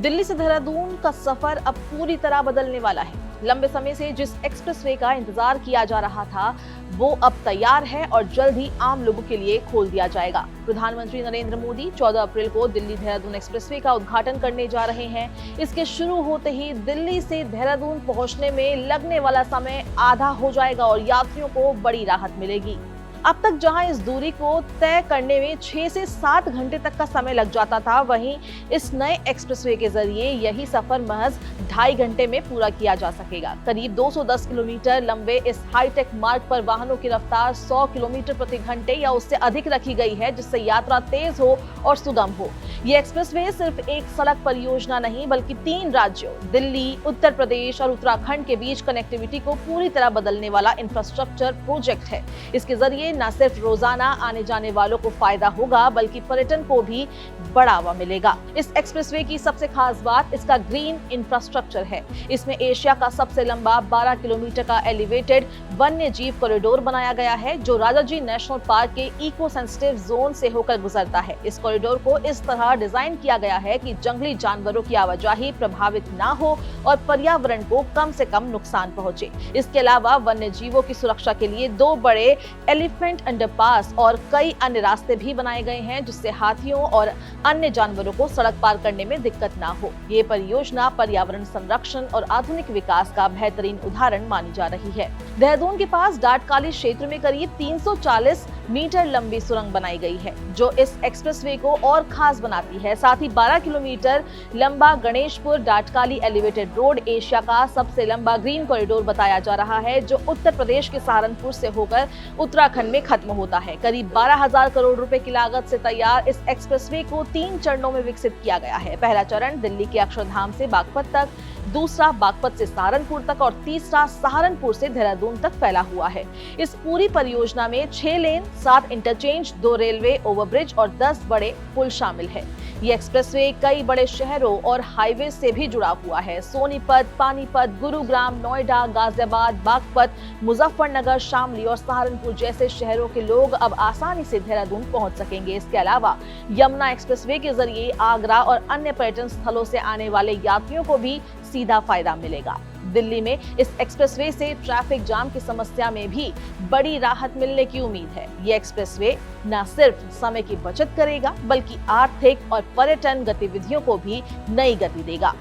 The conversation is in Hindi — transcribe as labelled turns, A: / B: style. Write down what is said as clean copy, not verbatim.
A: दिल्ली से देहरादून का सफर अब पूरी तरह बदलने वाला है। लंबे समय से जिस एक्सप्रेसवे का इंतजार किया जा रहा था, वो अब तैयार है और जल्द ही आम लोगों के लिए खोल दिया जाएगा। प्रधानमंत्री नरेंद्र मोदी 14 अप्रैल को दिल्ली देहरादून एक्सप्रेसवे का उद्घाटन करने जा रहे हैं। इसके शुरू होते ही दिल्ली से देहरादून पहुंचने में लगने वाला समय आधा हो जाएगा और यात्रियों को बड़ी राहत मिलेगी। अब तक जहां इस दूरी को तय करने में 6 से 7 घंटे तक का समय लग जाता था, वहीं इस नए एक्सप्रेसवे के जरिए यही सफर महज 2.5 घंटे में पूरा किया जा सकेगा। करीब 210 किलोमीटर लंबे इस हाईटेक मार्ग पर वाहनों की रफ्तार 100 किलोमीटर प्रति घंटे या उससे अधिक रखी गई है, जिससे यात्रा तेज हो और सुगम हो। ये एक्सप्रेसवे सिर्फ एक सड़क परियोजना नहीं, बल्कि 3 राज्यों दिल्ली, उत्तर प्रदेश और उत्तराखंड के बीच कनेक्टिविटी को पूरी तरह बदलने वाला इंफ्रास्ट्रक्चर प्रोजेक्ट है। इसके जरिए न सिर्फ रोजाना आने जाने वालों को फायदा होगा, बल्कि पर्यटन को भी बढ़ावा मिलेगा। इस एक्सप्रेसवे की सबसे खास बात इसका ग्रीन इंफ्रास्ट्रक्चर है। इसमें एशिया का सबसे लंबा 12 किलोमीटर का एलिवेटेड वन्य जीव कॉरिडोर बनाया गया है, जो राजाजी नेशनल पार्क के इको सेंसिटिव जोन से होकर गुजरता है। इस कॉरिडोर को इस तरह डिजाइन किया गया है कि जंगली जानवरों की आवाजाही प्रभावित ना हो और पर्यावरण को कम से कम नुकसान पहुंचे। इसके अलावा वन्य जीवों की सुरक्षा के लिए 2 बड़े एलिफेंट अंडरपास और कई अन्य रास्ते भी बनाए गए हैं, जिससे हाथियों और अन्य जानवरों को सड़क पार करने में दिक्कत ना हो। ये परियोजना पर्यावरण संरक्षण और आधुनिक विकास का बेहतरीन उदाहरण मानी जा रही है। देहरादून के पास डाटकाली क्षेत्र में करीब 340 मीटर लंबी सुरंग बनाई गई है, जो इस एक्सप्रेसवे को और खास बनाती है। साथ ही 12 किलोमीटर लंबा Ganeshpur Datkali elevated road Asia का सबसे लंबा ग्रीन कॉरिडोर बताया जा रहा है, जो उत्तर प्रदेश के सहारनपुर से होकर उत्तराखंड में खत्म होता है। करीब 12,000 करोड़ रुपए की लागत से तैयार इस एक्सप्रेसवे को 3 चरणों में विकसित किया गया है। पहला चरण दिल्ली के अक्षरधाम से बागपत तक, दूसरा बागपत से सहारनपुर तक और तीसरा सहारनपुर से देहरादून तक फैला हुआ है। इस पूरी परियोजना में 6 लेन, 7 इंटरचेंज, 2 रेलवे ओवरब्रिज और 10 बड़े पुल शामिल है। ये एक्सप्रेसवे कई बड़े शहरों और हाईवे से भी जुड़ा हुआ है। सोनीपत, पानीपत, गुरुग्राम, नोएडा, गाजियाबाद, बागपत, मुजफ्फरनगर, शामली और सहारनपुर जैसे शहरों के लोग अब आसानी से देहरादून पहुंच सकेंगे। इसके अलावा यमुना एक्सप्रेसवे के जरिए आगरा और अन्य पर्यटन स्थलों से आने वाले यात्रियों को भी सीधा फायदा मिलेगा। दिल्ली में इस एक्सप्रेसवे से ट्रैफिक जाम की समस्या में भी बड़ी राहत मिलने की उम्मीद है। ये एक्सप्रेसवे न सिर्फ समय की बचत करेगा, बल्कि आर्थिक और पर्यटन गतिविधियों को भी नई गति देगा।